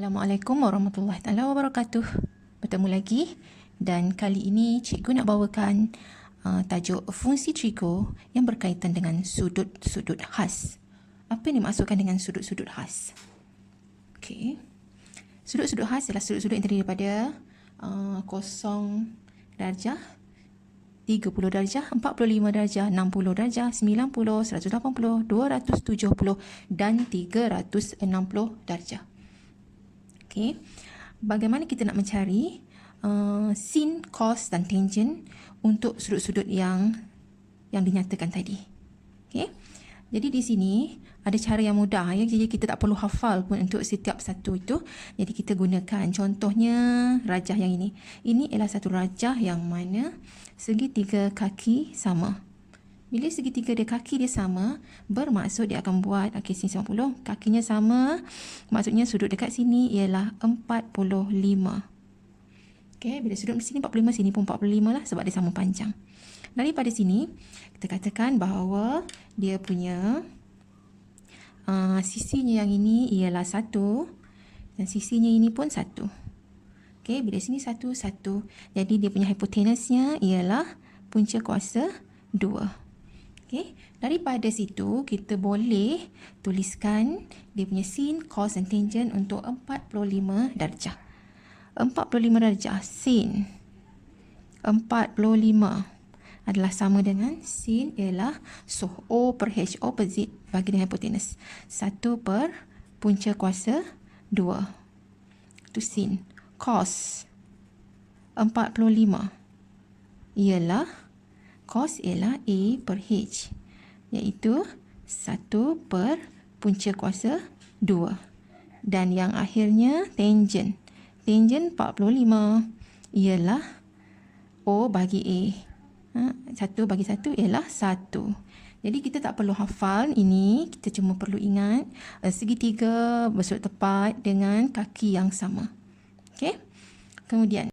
Assalamualaikum warahmatullahi taala wabarakatuh. Bertemu lagi dan kali ini cikgu nak bawakan tajuk fungsi trigo yang berkaitan dengan sudut-sudut khas. Apa yang dimaksudkan dengan sudut-sudut khas? Okey. Sudut-sudut khas ialah sudut-sudut yang terdiri daripada 0 darjah, 30 darjah, 45 darjah, 60 darjah, 90, 180, 270 dan 360 darjah. Okay. Bagaimana kita nak mencari sin, cos dan tangent untuk sudut-sudut yang dinyatakan tadi. Okay. Jadi di sini ada cara yang mudah ya. Jadi kita tak perlu hafal pun untuk setiap satu itu. Jadi kita gunakan contohnya rajah yang ini. Ini ialah satu rajah yang mana segitiga kaki sama. Bila segitiga dia kaki dia sama, bermaksud dia akan buat sini 90, kakinya sama, maksudnya sudut dekat sini ialah 45. Okey, bila sudut di sini 45, sini pun 45 lah sebab dia sama panjang. Daripada sini, kita katakan bahawa dia punya sisinya yang ini ialah 1 dan sisinya ini pun 1. Okey, bila sini 1, 1. Jadi dia punya hipotenusnya ialah punca kuasa 2. Okay. Daripada situ, kita boleh tuliskan dia punya sin, cos dan tangent untuk 45 darjah. 45 darjah, sin 45 adalah sama dengan sin ialah soh O per H, opposite bagi dengan hipotenus. 1 per punca kuasa 2. Itu sin. Cos 45 ialah cos ialah A per H, iaitu 1 per punca kuasa 2. Dan yang akhirnya tangent. Tangent 45 ialah O bagi A. 1 bagi 1 ialah 1. Jadi kita tak perlu hafal ini, kita cuma perlu ingat segitiga bersudut tepat dengan kaki yang sama. Okey. Kemudian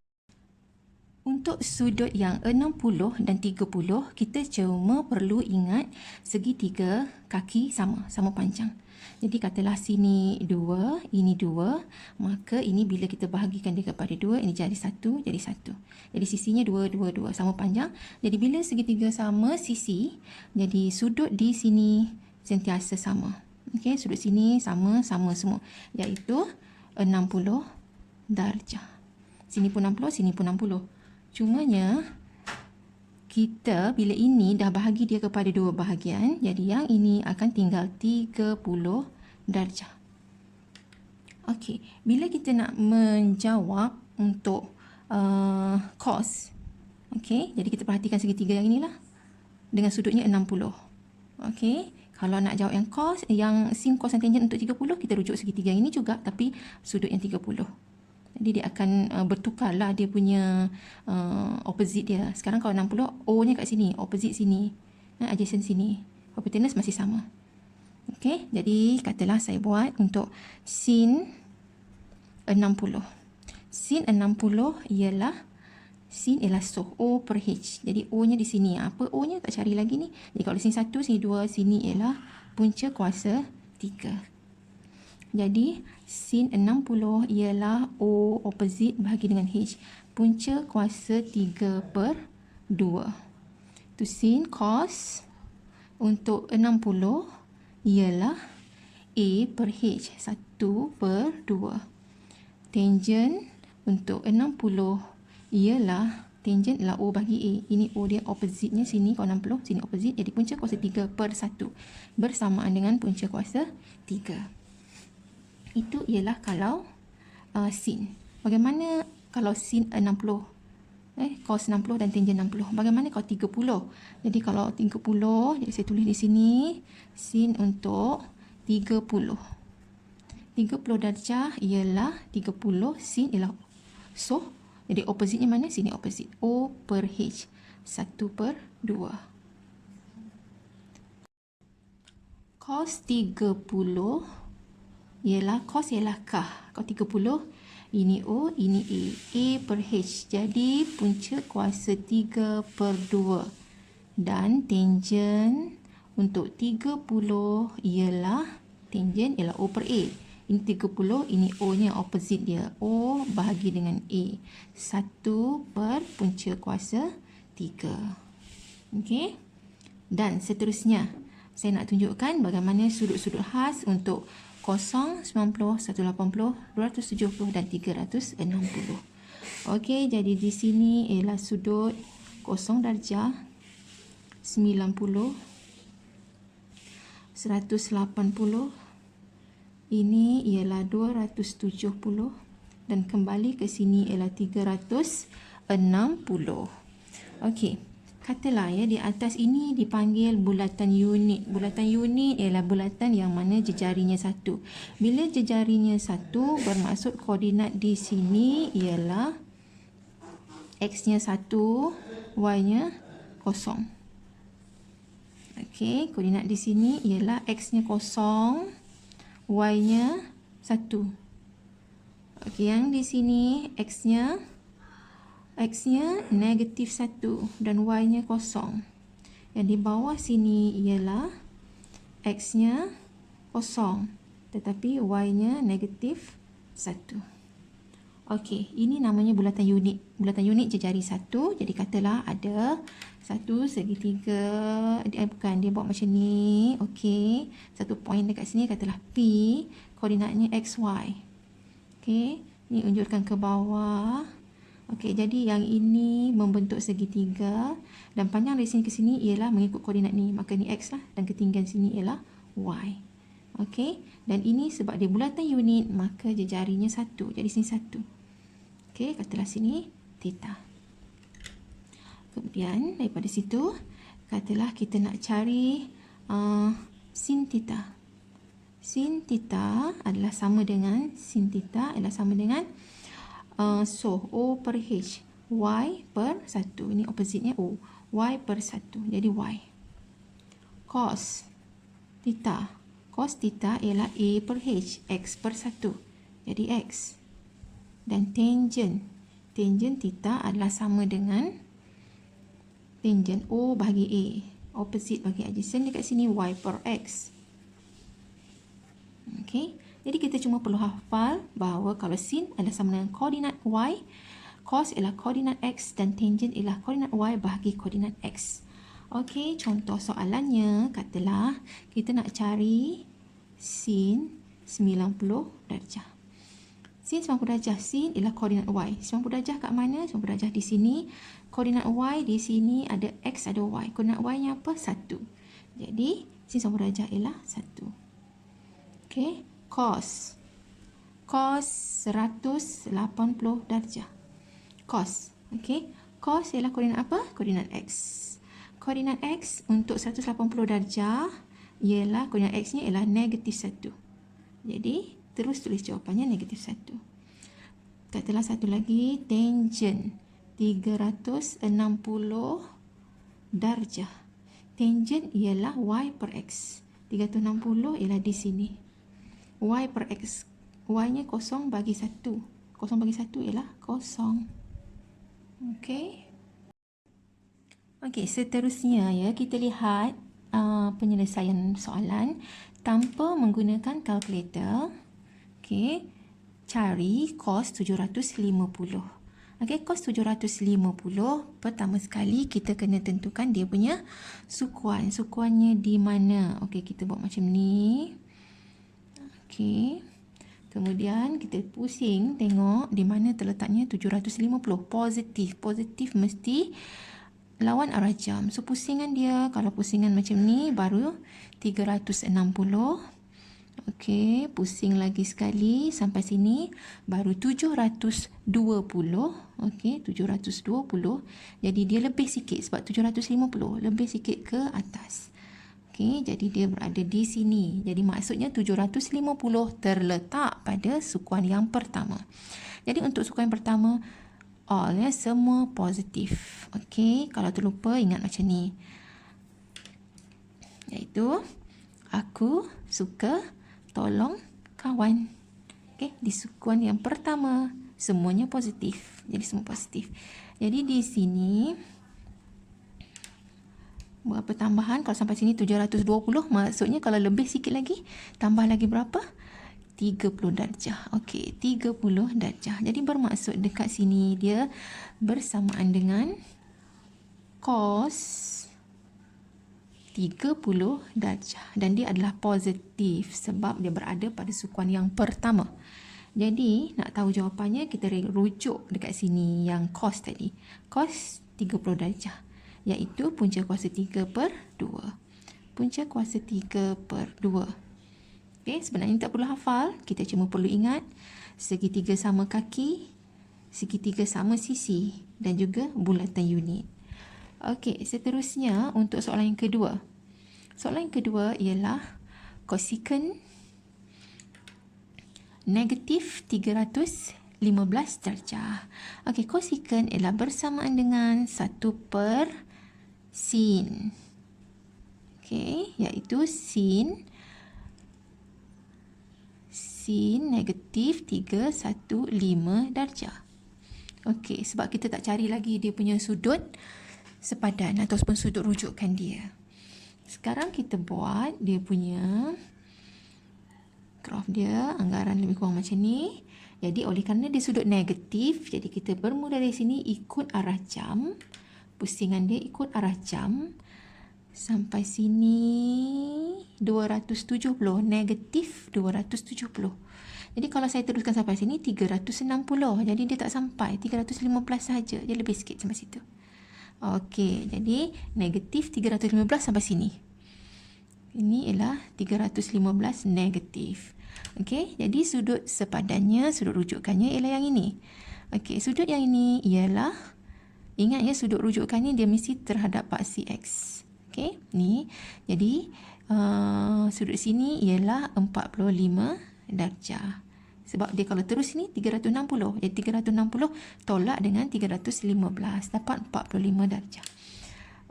untuk sudut yang 60 dan 30, kita cuma perlu ingat segitiga kaki sama panjang. Jadi katalah sini 2, ini 2, maka ini bila kita bahagikan dia kepada 2, ini jadi 1, jadi 1. Jadi sisinya 2, 2, 2, sama panjang. Jadi bila segitiga sama sisi, jadi sudut di sini sentiasa sama. Okey, sudut sini sama semua, iaitu 60 darjah. Sini pun 60, sini pun 60. Cumanya kita bila ini dah bahagi dia kepada dua bahagian, jadi yang ini akan tinggal 30 darjah. Okey, bila kita nak menjawab untuk cos, okey, jadi kita perhatikan segitiga yang inilah dengan sudutnya 60. Okey, kalau nak jawab yang cos, yang sin, cos dan tangent untuk 30, kita rujuk segitiga ini juga tapi sudut yang 30. Jadi dia akan bertukarlah dia punya opposite dia. Sekarang kalau 60, O-nya kat sini, opposite sini, adjacent sini. Hypotenuse masih sama. Okey, jadi katalah saya buat untuk sin 60. Sin 60 ialah soh O per H. Jadi O-nya di sini. Apa O-nya? Tak cari lagi ni. Jadi kalau sini 1, sini 2, sini ialah punca kuasa 3. Jadi, sin 60 ialah O opposite bahagi dengan H. Punca kuasa 3 per 2. Itu sin. Cos untuk 60 ialah A per H. 1 per 2. Tangent untuk 60 ialah tangent ialah O bagi A. Ini O dia opposite-nya sini. Kalau 60, sini opposite. Jadi punca kuasa 3 per 1. Bersamaan dengan punca kuasa 3. Itu ialah kalau sin. Bagaimana kalau sin 60? Cos 60 dan tangent 60. Bagaimana kalau 30? Jadi kalau 30, jadi saya tulis di sini sin untuk 30. 30 darjah ialah 30, sin ialah soh. Jadi opposite-nya mana? Sini opposite. O per H. 1 per 2. Cos 30 ialah cos ialah kah. Kalau 30, ini O, ini A. A per H. Jadi punca kuasa 3 per 2. Dan tangent untuk 30 ialah tangent ialah O per A. Ini 30, ini O-nya opposite dia. O bahagi dengan A. 1 per punca kuasa 3. Okey. Dan seterusnya, saya nak tunjukkan bagaimana sudut-sudut khas untuk 0, 90, 180, 270 dan 360. Okey, jadi di sini ialah sudut 0 darjah, 90, 180, ini ialah 270 dan kembali ke sini ialah 360. Okey, katalah ya di atas ini dipanggil bulatan unit. Bulatan unit ialah bulatan yang mana jejarinya 1. Bila jejarinya 1 bermaksud koordinat di sini ialah X-nya 1, Y-nya 0. Okey, koordinat di sini ialah X-nya 0, Y-nya 1. Okey, yang di sini X-nya negatif 1 dan Y-nya 0. Yang di bawah sini ialah X-nya 0 tetapi Y-nya negatif 1. Okey, ini namanya bulatan unit. Bulatan unit jejari 1. Jadi katalah ada satu segitiga, dia buat macam ni. Okey, satu point dekat sini katalah P, koordinatnya XY. Okey, ni unjurkan ke bawah. Okey, jadi yang ini membentuk segitiga dan panjang dari sini ke sini ialah mengikut koordinat ni. Maka ni X lah dan ketinggian sini ialah Y. Okey, dan ini sebab dia bulatan unit maka jejarinya 1. Jadi sini 1. Okey, katalah sini theta. Kemudian daripada situ katalah kita nak cari sin theta. Sin theta adalah sama dengan so O per H, Y per 1. Ini opposite-nya O. Y per 1. Jadi Y. Cos theta. Cos theta ialah A per H, X per 1. Jadi X. Dan tangent. Tangent theta adalah sama dengan tangent O bahagi A. Opposite bagi adjacent dekat sini Y per X. Okey. Jadi kita cuma perlu hafal bahawa kalau sin adalah sama dengan koordinat Y, cos ialah koordinat X dan tangent ialah koordinat Y bahagi koordinat X. Okey, contoh soalannya katalah kita nak cari sin 90 darjah. Sin 90 darjah, sin ialah koordinat Y. 90 darjah kat mana? 90 darjah di sini. Koordinat Y di sini ada X, ada Y. Koordinat Y-nya apa? 1. Jadi, sin 90 darjah ialah 1. Okey. Cos 180 darjah. Cos. Okey. Cos ialah koordinat apa? Koordinat X. Koordinat X untuk 180 darjah ialah koordinat X-nya ialah negatif 1. Jadi, terus tulis jawapannya negatif 1. Katalah satu lagi, tangent 360 darjah. Tangent ialah Y per X. 360 ialah di sini. Y per X. Y-nya 0 bagi 1. 0 bagi 1 ialah 0. Okey. Okey, seterusnya ya, kita lihat penyelesaian soalan tanpa menggunakan kalkulator. Okey, cari cos 750. Okey, cos 750, pertama sekali kita kena tentukan dia punya sukuan. Sukuannya di mana? Okey, kita buat macam ni. Okey. Kemudian kita pusing tengok di mana terletaknya 750. Positif. Positif mesti lawan arah jam. So pusingan dia, kalau pusingan macam ni baru 360. Okey, pusing lagi sekali sampai sini baru 720. Okey, 720. Jadi dia lebih sikit sebab 750 lebih sikit ke atas. Okey, jadi dia berada di sini. Jadi maksudnya 750 terletak pada sukuan yang pertama. Jadi untuk sukuan yang pertama all ya, semua positif. Okey, kalau terlupa ingat macam ni. Iaitu aku suka tolong kawan. Okey, di sukuan yang pertama semuanya positif. Jadi semua positif. Jadi di sini berapa tambahan? Kalau sampai sini 720, maksudnya kalau lebih sikit lagi tambah lagi berapa? 30 darjah. Okey, 30 darjah. Jadi bermaksud dekat sini dia bersamaan dengan cos 30 darjah dan dia adalah positif sebab dia berada pada sukuan yang pertama. Jadi nak tahu jawapannya, kita rujuk dekat sini yang cos tadi. Cos 30 darjah iaitu punca kuasa 3 per 2. Punca kuasa 3 per 2. Okay, sebenarnya tak perlu hafal, kita cuma perlu ingat segitiga sama kaki, segitiga sama sisi dan juga bulatan unit. Okey, seterusnya untuk soalan yang kedua. Soalan yang kedua ialah kosekuen negatif 315 darjah. Okey, kosekuen ialah bersamaan dengan 1 per sin. Okey, iaitu sin negatif 315 darjah. Okey, sebab kita tak cari lagi dia punya sudut sepadan ataupun sudut rujukan dia. Sekarang kita buat dia punya graf dia, anggaran lebih kurang macam ni. Jadi oleh kerana dia sudut negatif, jadi kita bermula dari sini ikut arah jam. Pusingan dia ikut arah jam. Sampai sini 270, negatif 270. Jadi kalau saya teruskan sampai sini 360. Jadi dia tak sampai, 315 saja. Dia lebih sikit sampai situ. Okey, jadi negatif 315 sampai sini. Ini ialah 315 negatif. Okey, jadi sudut sepadannya, sudut rujukannya ialah yang ini. Okey, sudut yang ini ialah, ingat ya, sudut rujukannya dia mesti terhadap paksi X. Okey, ni. Jadi, sudut sini ialah 45 darjah. Sebab dia kalau terus ni 360. Jadi 360 tolak dengan 315. Dapat 45 darjah.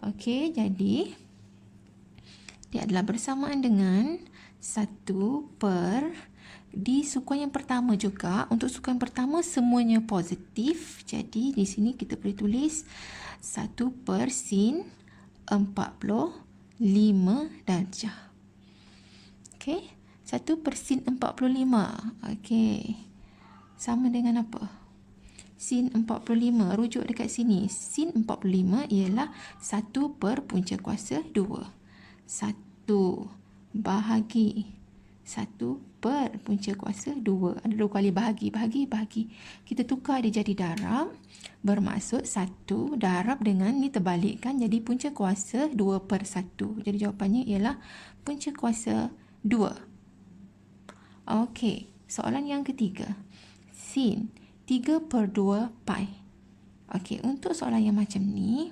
Okey, jadi dia adalah bersamaan dengan 1 per, di sukuan yang pertama juga, untuk sukuan yang pertama semuanya positif. Jadi di sini kita boleh tulis 1 per sin 45 darjah. Okey. 1 per sin 45. Okey. Sama dengan apa? Sin 45. Rujuk dekat sini. Sin 45 ialah 1 per punca kuasa 2. 1 bahagi 1 per punca kuasa 2. Ada 2 kali bahagi. Kita tukar dia jadi darab. Bermaksud 1 darab dengan ni terbalikkan jadi punca kuasa 2 per 1. Jadi jawapannya ialah punca kuasa 2. Okey, soalan yang ketiga. Sin 3 per 2 pi. Okey, untuk soalan yang macam ni,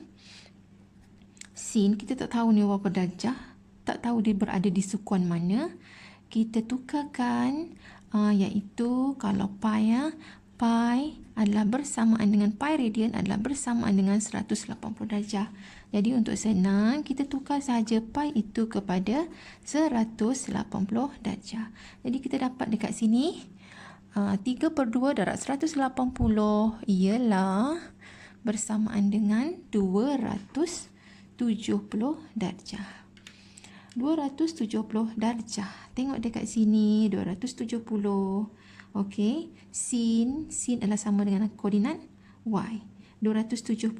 sin kita tak tahu ni berapa darjah, tak tahu dia berada di sukuan mana. Kita tukarkan, iaitu kalau pi, pi adalah bersamaan dengan pi radian adalah bersamaan dengan 180 darjah. Jadi untuk senang, kita tukar saja pi itu kepada 180 darjah. Jadi kita dapat dekat sini 3 per 2 darab 180 ialah bersamaan dengan 270 darjah. 270 darjah. Tengok dekat sini 270. Okey, sin adalah sama dengan koordinat y. 270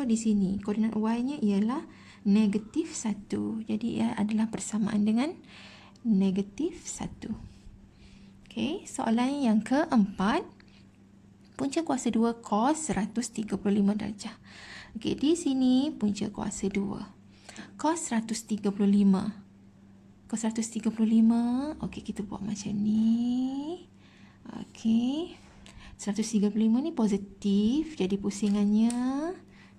di sini. Koordinat y-nya ialah negatif 1. Jadi ia adalah bersamaan dengan negatif 1. Okey, soalan yang keempat. Punca kuasa 2 cos 135 darjah. Okey, di sini punca kuasa 2. Cos 135. Cos 135. Okey, kita buat macam ni. Okey. 135 ni positif. Jadi pusingannya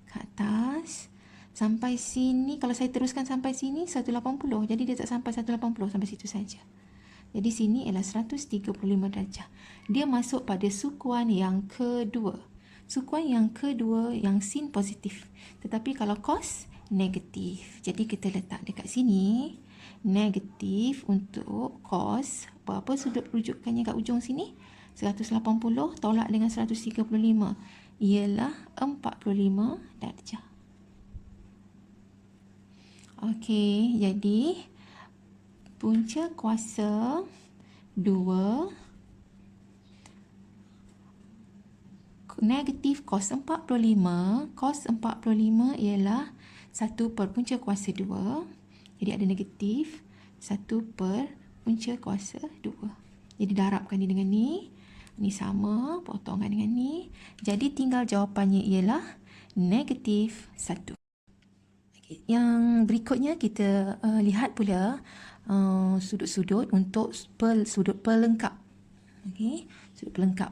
ke atas. Sampai sini. Kalau saya teruskan sampai sini 180. Jadi dia tak sampai 180. Sampai situ saja. Jadi sini ialah 135 darjah. Dia masuk pada sukuan yang kedua. Sukuan yang kedua yang sin positif. Tetapi kalau cos negatif. Jadi kita letak dekat sini. Negatif untuk cos. Berapa sudut rujukannya kat ujung sini? 180 tolak dengan 135 ialah 45 darjah. Okey, jadi punca kuasa 2 negatif cos 45. Cos 45 ialah 1 per punca kuasa 2. Jadi ada negatif 1 per punca kuasa 2. Jadi darabkan ni dengan ni. Ni sama, potongkan dengan ni. Jadi tinggal jawapannya ialah negatif 1. Okay. Yang berikutnya kita lihat pula sudut-sudut untuk sudut pelengkap. Okay. Sudut pelengkap.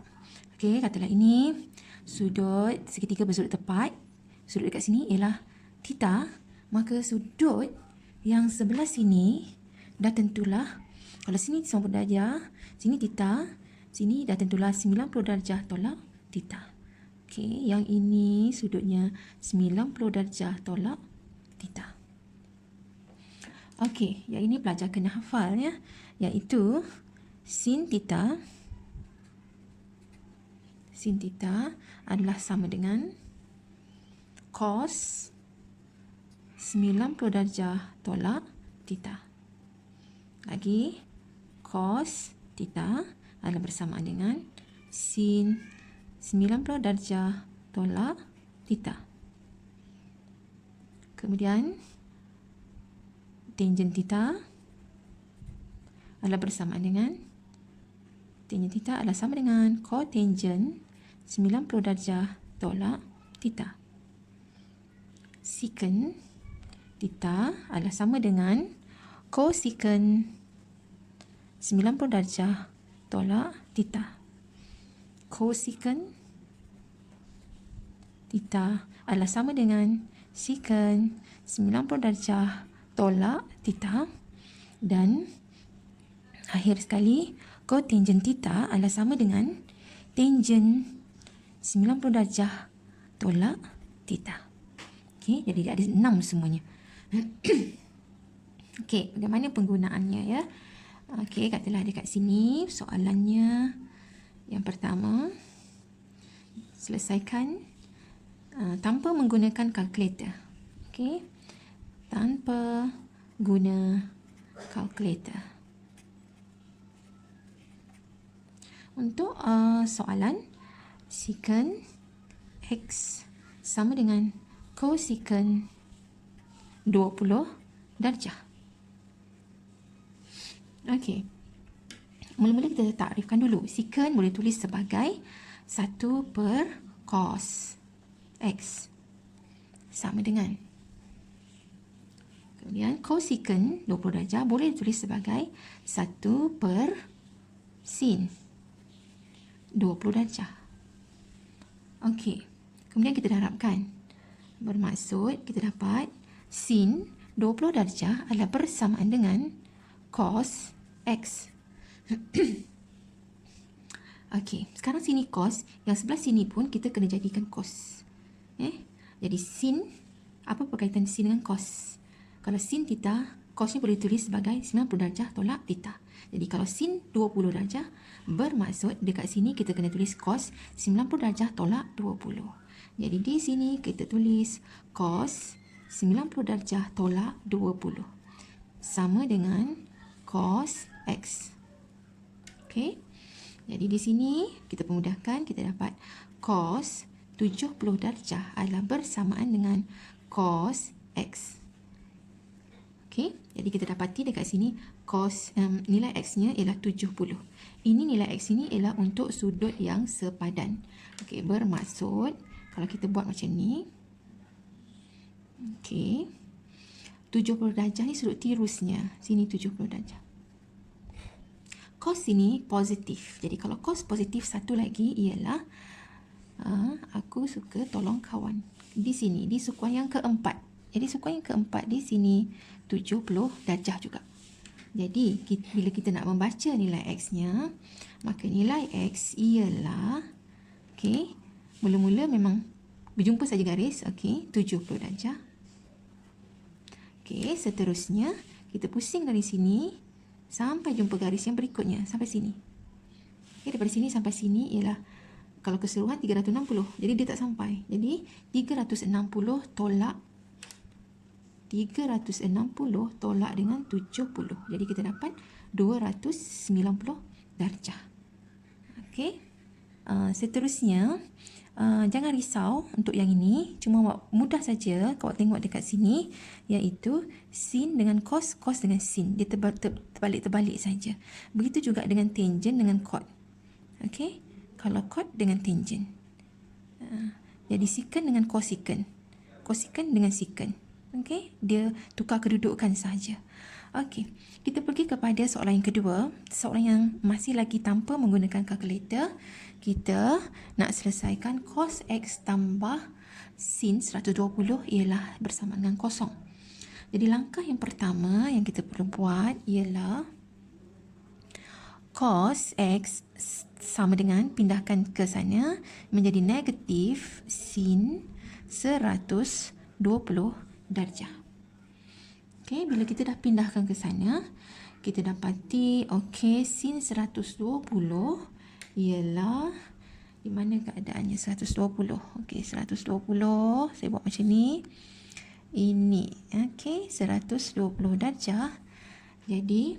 Okay, katalah ini sudut segitiga bersudut tepat. Sudut dekat sini ialah theta. Maka sudut yang sebelah sini dah tentulah, kalau sini 90 darjah, sini theta, sini dah tentulah 90 darjah tolak theta. Okey, yang ini sudutnya 90 darjah tolak theta. Okey, yang ini pelajar kena hafal ya, iaitu sin theta adalah sama dengan cos 90 darjah tolak theta. Lagi, cos theta adalah bersamaan dengan sin 90 darjah tolak theta. Kemudian, tangent theta adalah bersamaan dengan cotangent 90 darjah tolak theta. Secant theta adalah sama dengan cosecant 90 darjah tolak theta. Cosecant theta adalah sama dengan secant 90 darjah tolak theta. Dan akhir sekali, cotangent theta adalah sama dengan tangent 90 darjah tolak theta. Okey, jadi ada 6 semuanya. Okey, bagaimana penggunaannya ya? Okey, katalah dekat sini soalannya yang pertama. Selesaikan tanpa menggunakan kalkulator. Okey. Tanpa guna kalkulator. Untuk soalan secant X sama dengan cosecant 20 darjah. Okey. Mula-mula kita takrifkan dulu. Secant boleh tulis sebagai 1 per cos X sama dengan. Kemudian cosecant 20 darjah boleh ditulis sebagai 1 per sin 20 darjah. Okey. Kemudian kita darabkan. Bermaksud kita dapat sin 20 darjah adalah bersamaan dengan cos X. Okey. Sekarang sini cos. Yang sebelah sini pun kita kena jadikan cos. Jadi sin, apa berkaitan sin dengan cos? Kalau sin theta, cosnya boleh tulis sebagai 90 darjah tolak theta. Jadi kalau sin 20 darjah, bermaksud dekat sini kita kena tulis cos 90 darjah tolak 20. Jadi di sini kita tulis cos 90 darjah tolak 20. Sama dengan cos X. Okey. Jadi di sini kita pemudahkan, kita dapat cos 70 darjah adalah bersamaan dengan cos X. Okey, jadi kita dapati dekat sini cos nilai X-nya ialah 70. Ini nilai X ini ialah untuk sudut yang sepadan. Okey, bermaksud kalau kita buat macam ni. Okey. 70 darjah ni sudut tirusnya. Sini 70 darjah. Cos ini positif. Jadi kalau cos positif satu lagi ialah aku suka tolong kawan. Di sini, di sukuan yang keempat. Jadi sukuan yang keempat di sini 70 darjah juga. Jadi bila kita nak membaca nilai X-nya, maka nilai X ialah, okey, mula-mula memang berjumpa saja garis, okey, 70 darjah. Okey, seterusnya kita pusing dari sini sampai jumpa garis yang berikutnya, sampai sini. Okey, daripada sini sampai sini ialah kalau keseluruhan 360. Jadi dia tak sampai. Jadi 360 tolak dengan 70. Jadi kita dapat 290 darjah. Okey. Seterusnya, jangan risau untuk yang ini, cuma mudah saja kalau tengok dekat sini, iaitu sin dengan cos, cos dengan sin. Dia terbalik-terbalik saja. Begitu juga dengan tangent dengan cot. Okey. Kalau cot dengan tangent. Jadi secant dengan cosecant. Cosecant dengan secant. Okey, dia tukar kedudukan sahaja. Okey, kita pergi kepada soalan yang kedua. Soalan yang masih lagi tanpa menggunakan kalkulator. Kita nak selesaikan cos X tambah sin 120 ialah bersama dengan kosong. Jadi langkah yang pertama yang kita perlu buat ialah cos X sama dengan pindahkan ke sana menjadi negatif sin 120 darjah. Okey, bila kita dah pindahkan ke sana, kita dapati okey, sin 120 ialah di mana keadaannya 120. Okey, 120 saya buat macam ni. Ini okey, 120 darjah. Jadi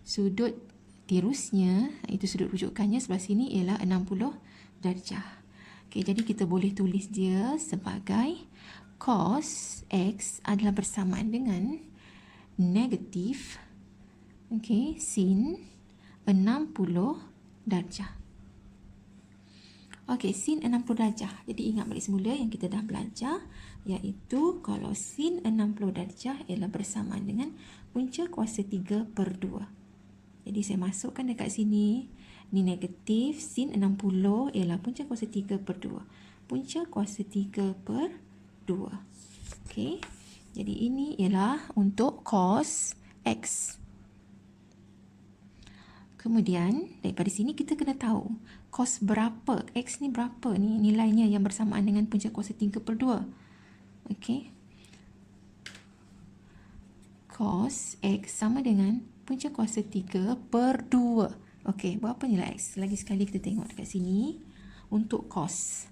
sudut tirusnya, itu sudut rujukannya sebelah sini ialah 60 darjah. Okey, jadi kita boleh tulis dia sebagai cos X adalah bersamaan dengan negatif sin 60 darjah. Okey, sin 60 darjah. Jadi ingat balik semula yang kita dah belajar, iaitu kalau sin 60 darjah ialah bersamaan dengan punca kuasa 3/2. Jadi saya masukkan dekat sini, ni negatif sin 60 ialah punca kuasa 3/2. Punca kuasa 3/2. Okey. Jadi ini ialah untuk cos X. Kemudian daripada sini kita kena tahu cos berapa, X ni berapa ni nilainya yang bersamaan dengan punca kuasa 3/2. Okey. Cos X sama dengan punca kuasa 3/2. Okey, berapa nilai X? Lagi sekali kita tengok dekat sini. Untuk cos.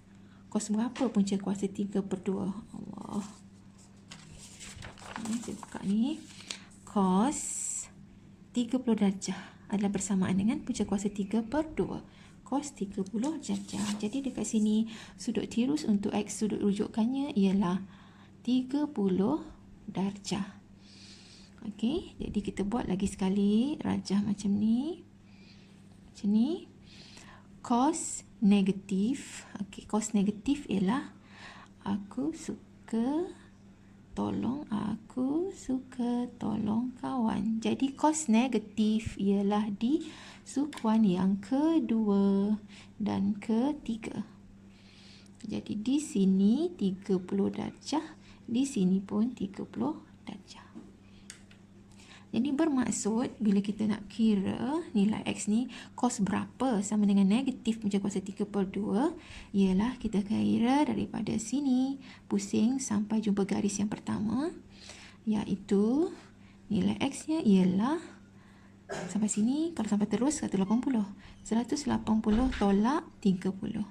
Cos berapa punca kuasa 3/2? Allah. Saya buka ni. Cos 30 darjah adalah bersamaan dengan punca kuasa 3/2. Cos 30 darjah. Jadi dekat sini sudut tirus untuk X, sudut rujukannya ialah 30 darjah. Okey, jadi kita buat lagi sekali rajah macam ni. Macam ni. Cos negatif. Okey, cos negatif ialah aku suka tolong kawan. Jadi cos negatif ialah di sukuan yang kedua dan ketiga. Jadi di sini 30 darjah, di sini pun 30 darjah. Jadi bermaksud bila kita nak kira nilai X ni cos berapa sama dengan negatif punca kuasa 3/2 ialah kita kira daripada sini pusing sampai jumpa garis yang pertama, iaitu nilai X nya ialah sampai sini, kalau sampai terus 180. 180 tolak 30.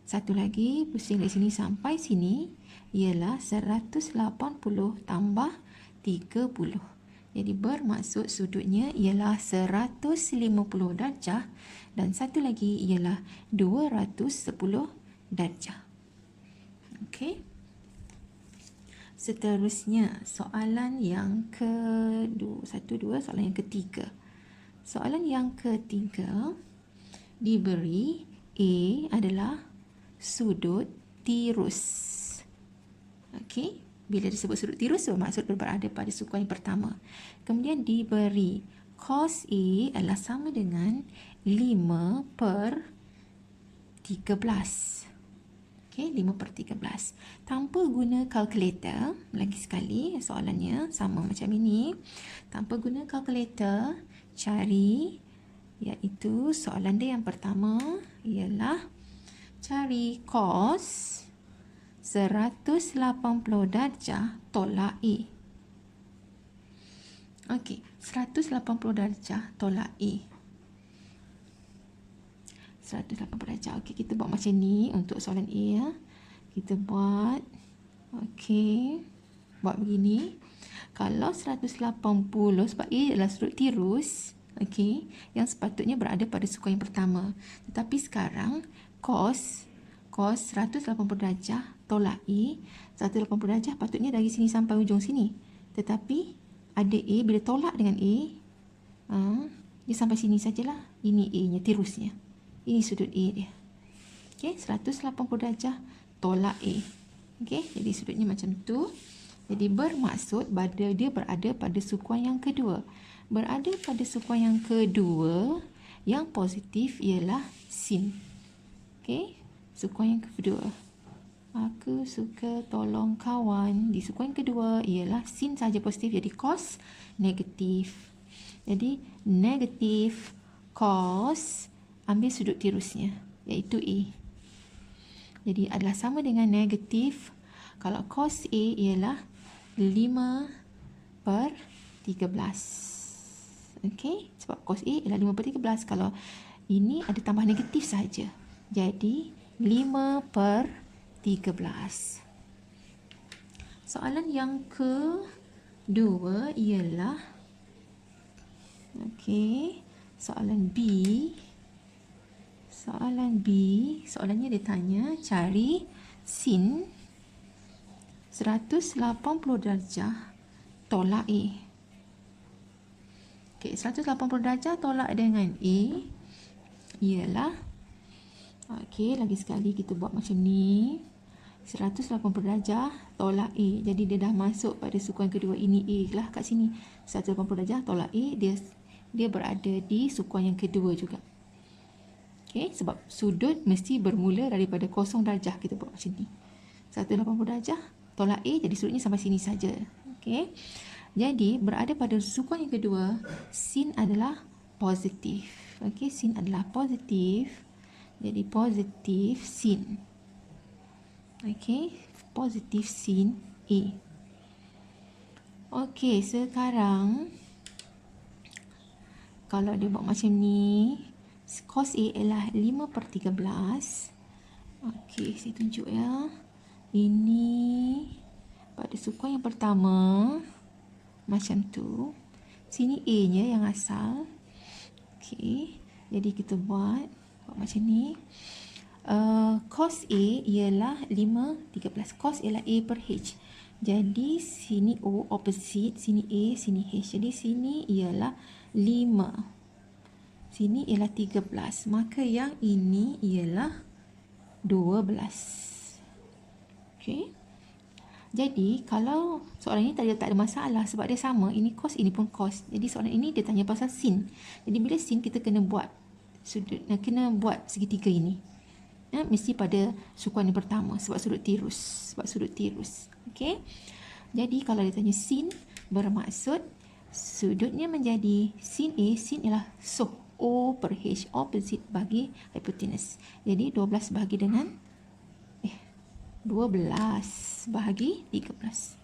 Satu lagi pusing dari sini sampai sini ialah 180 tambah 30. Jadi bermaksud sudutnya ialah 150 darjah dan satu lagi ialah 210 darjah. Okey. Seterusnya soalan yang soalan yang ketiga. Soalan yang ketiga diberi A adalah sudut tirus. Okey. Bila disebut sudut tirus, bermaksud berada pada sukuan yang pertama. Kemudian diberi cos A adalah sama dengan 5/13. Okey, 5/13. Tanpa guna kalkulator, lagi sekali soalannya sama macam ini. Tanpa guna kalkulator, cari, iaitu soalan dia yang pertama ialah cari cos 180 darjah tolak A. Okey, 180 darjah tolak A. 180 darjah. Okey, kita buat macam ni untuk soalan A ya. Kita buat okey. Buat begini. Kalau 180 sebab A adalah sudut tirus, Okey, yang sepatutnya berada pada sukuan yang pertama. Tetapi sekarang cos 180 darjah tolak A, 180 darjah patutnya dari sini sampai ujung sini. Tetapi ada A, bila tolak dengan A, dia sampai sini sajalah. Ini A-nya, tirusnya. Ini sudut A dia. Okey, 180 darjah tolak A. Okey, jadi sudutnya macam tu. Jadi bermaksud dia berada pada sukuan yang kedua. Berada pada sukuan yang kedua, yang positif ialah sin. Okey, sukuan yang kedua. Aku suka tolong kawan. Di sukuan kedua ialah sin saja positif, jadi cos negatif. Jadi negatif cos, ambil sudut tirusnya iaitu A. Jadi adalah sama dengan negatif. Kalau cos A ialah 5/13. Okey, sebab cos A ialah 5/13. Kalau ini ada tambah negatif saja. Jadi 5/13. Soalan yang kedua ialah soalan B. Soalannya dia tanya cari sin 180 darjah tolak A. Okey, 180 darjah tolak dengan A ialah, okey, lagi sekali kita buat macam ni. 180 darjah tolak A. Jadi dia dah masuk pada sukuan kedua. Ini A lah kat sini. 180 darjah tolak A, dia berada di sukuan yang kedua juga. Okey, sebab sudut mesti bermula daripada 0 darjah. Kita buat macam ni. 180 darjah tolak A, jadi sudutnya sampai sini saja. Okey. Jadi berada pada sukuan yang kedua, sin adalah positif. Okey, sin adalah positif. Jadi positif sin. Okey, positif sin A. Okey, sekarang kalau dia buat macam ni, cos A ialah 5/13. Okey, saya tunjuk ya. Ini pada sukuan yang pertama macam tu. Sini A-nya yang asal. Okey, jadi kita buat macam ni. Cos A ialah 5/13. Cos ialah A per H. Jadi sini O opposite, sini A, sini H. Jadi sini ialah 5. Sini ialah 13. Maka yang ini ialah 12. Okey. Jadi kalau soalan ini tak ada masalah sebab dia sama. Ini cos, ini pun cos. Jadi soalan ini dia tanya pasal sin. Jadi bila sin kita kena buat segitiga ini. Mesti pada sukuan yang pertama sebab sudut tirus. Okey. Jadi kalau dia tanya sin, bermaksud sudutnya menjadi sin A. Sin ialah soh O per H, opposite bagi hipotenus. Jadi 12 bahagi 13.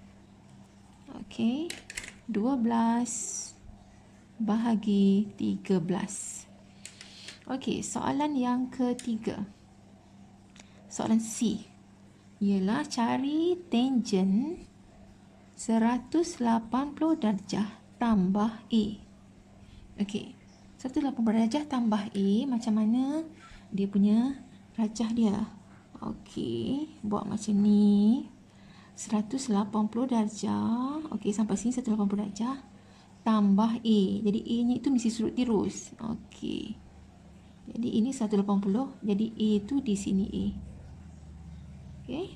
Okey. 12 bahagi 13. Okey, soalan yang ketiga. Soalan C ialah cari tangent 180 darjah tambah A. Okey, 180 darjah tambah A, macam mana dia punya rajah dia? Okey, buat macam ni. 180 darjah. Okey, sampai sini 180 darjah tambah A. Jadi A-nya itu mesti sudut tirus. Okey. Jadi ini 180, jadi A itu di sini A. Okey.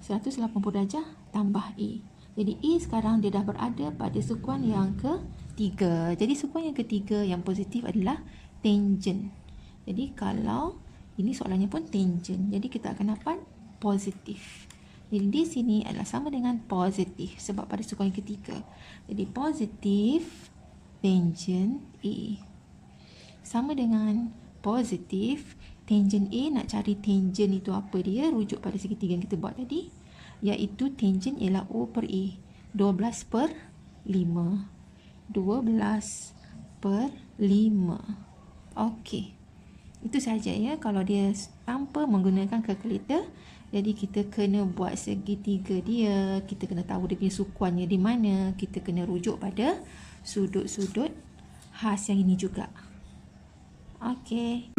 180 darjah tambah A. Jadi A sekarang dia dah berada pada sukuan yang ketiga. Jadi sukuan yang ketiga yang positif adalah tangent. Jadi kalau ini soalannya pun tangent, jadi kita akan dapat positif. Jadi di sini adalah sama dengan positif sebab pada sukuan yang ketiga. Jadi positif tangent A sama dengan positif tangent A. Nak cari tangent itu apa dia? Rujuk pada segitiga yang kita buat tadi, iaitu tangent ialah O per A. 12/5. 12/5. Okey. Itu saja ya kalau dia tanpa menggunakan kalkulator. Jadi kita kena buat segitiga dia, kita kena tahu dia punya sukuannya di mana, kita kena rujuk pada sudut-sudut khas yang ini juga. Okey.